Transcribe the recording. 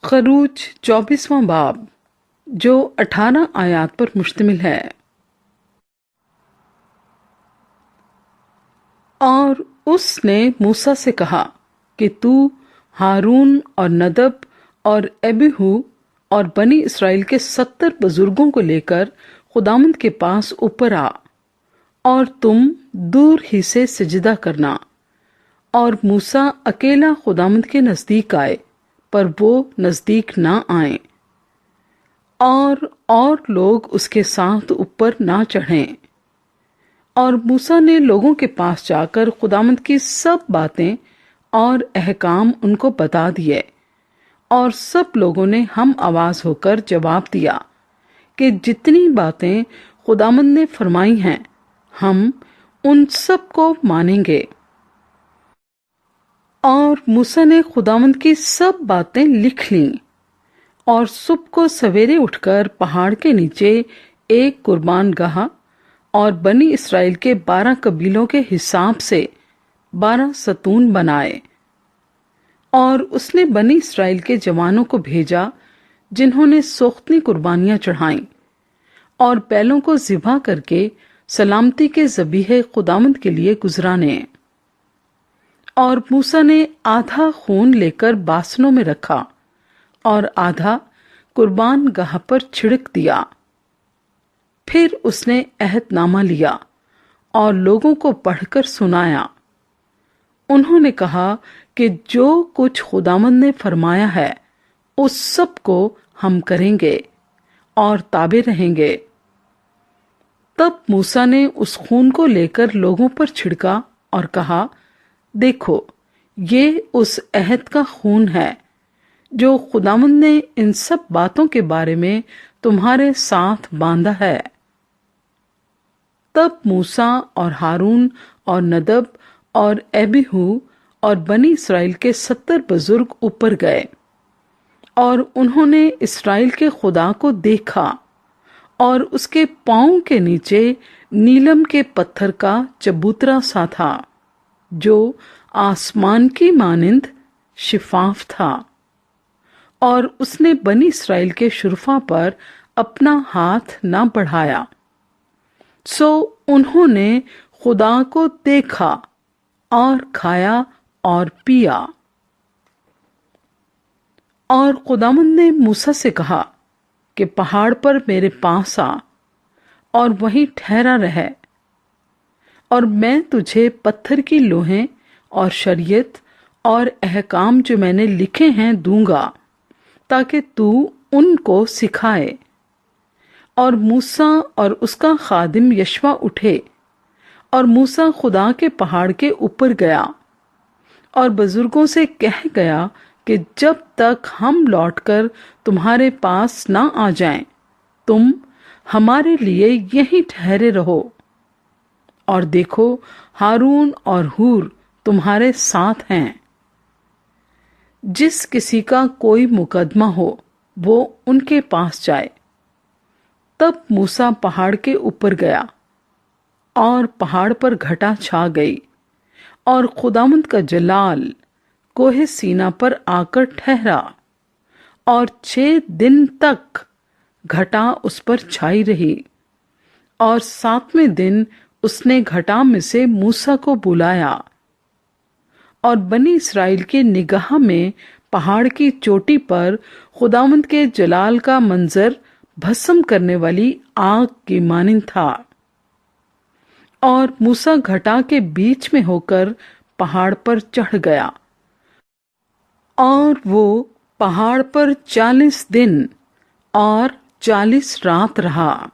खरूज 24वां बाब जो 18 आयात पर मुश्तमिल है। और उसने मूसा से कहा कि तू हारून और नदब और एबीहू और बनी इसराइल के 70 बुजुर्गों को लेकर खुदावंद के पास ऊपर आ, और तुम दूर ही से सिजदा करना। और मूसा अकेला खुदावंद के नजदीक आए, पर वो नजदीक ना आए, और लोग उसके साथ ऊपर ना चढ़ें। और मूसा ने लोगों के पास जाकर खुदावंद की सब बातें और अहकाम उनको बता दिए, और सब लोगों ने हम आवाज होकर जवाब दिया कि जितनी बातें खुदावंद ने फरमाई हैं हम उन सब को मानेंगे। और मूसा ने खुदावंद की सब बातें लिख लीं, और सुबह को सवेरे उठकर पहाड़ के नीचे एक कुर्बान गाह और बनी इसराइल के 12 कबीलों के हिसाब से 12 सतून बनाए। और उसने बनी इसराइल के जवानों को भेजा जिन्होंने सोख्तनी कुर्बानियां चढ़ाईं और बैलों को ज़िबा करके सलामती के ज़बीहे खुदावंद के लिए गुजराने। और मूसा ने आधा खून लेकर बासनों में रखा और आधा कुर्बान गाह पर छिड़क दिया। फिर उसने अहदनामा लिया और लोगों को पढ़कर सुनाया। उन्होंने कहा कि जो कुछ खुदावंद ने फरमाया है उस सब को हम करेंगे और ताबे रहेंगे। तब मूसा ने उस खून को लेकर लोगों पर छिड़का और कहा, देखो, ये उस अहद का खून है जो खुदावंद ने इन सब बातों के बारे में तुम्हारे साथ बांधा है। तब मूसा और हारून और नदब और एबीहू और बनी इसराइल के 70 बुजुर्ग ऊपर गए, और उन्होंने इसराइल के खुदा को देखा, और उसके पांव के नीचे नीलम के पत्थर का चबूतरा सा था जो आसमान की मानिंद शिफाफ था। और उसने बनी इसराइल के शुरफा पर अपना हाथ ना बढ़ाया। सो उन्होंने खुदा को देखा और खाया और पिया। और खुदावंद ने मूसा से कहा कि पहाड़ पर मेरे पास आ और वहीं ठहरा रह, और मैं तुझे पत्थर की लोहें और शरीयत और अहकाम जो मैंने लिखे हैं दूंगा, ताकि तू उनको सिखाए। और मूसा और उसका खादिम यशवा उठे, और मूसा खुदा के पहाड़ के ऊपर गया और बुजुर्गों से कह गया कि जब तक हम लौटकर तुम्हारे पास ना आ जाएं, तुम हमारे लिए यहीं ठहरे रहो। और देखो, हारून और हूर तुम्हारे साथ हैं। जिस किसी का कोई मुकदमा हो वो उनके पास जाए। तब मूसा पहाड़ के ऊपर गया, और पहाड़ पर घटा छा गई, और खुदावंद का जलाल कोहे सीना पर आकर ठहरा, और 6 दिन तक घटा उस पर छाई रही। और 7वें दिन उसने घटा में से मूसा को बुलाया, और बनी इसराइल के निगाह में पहाड़ की चोटी पर खुदावंद के जलाल का मंजर भस्म करने वाली आग की मानिंद था। और मूसा घटा के बीच में होकर पहाड़ पर चढ़ गया, और वो पहाड़ पर 40 दिन और 40 रात रहा।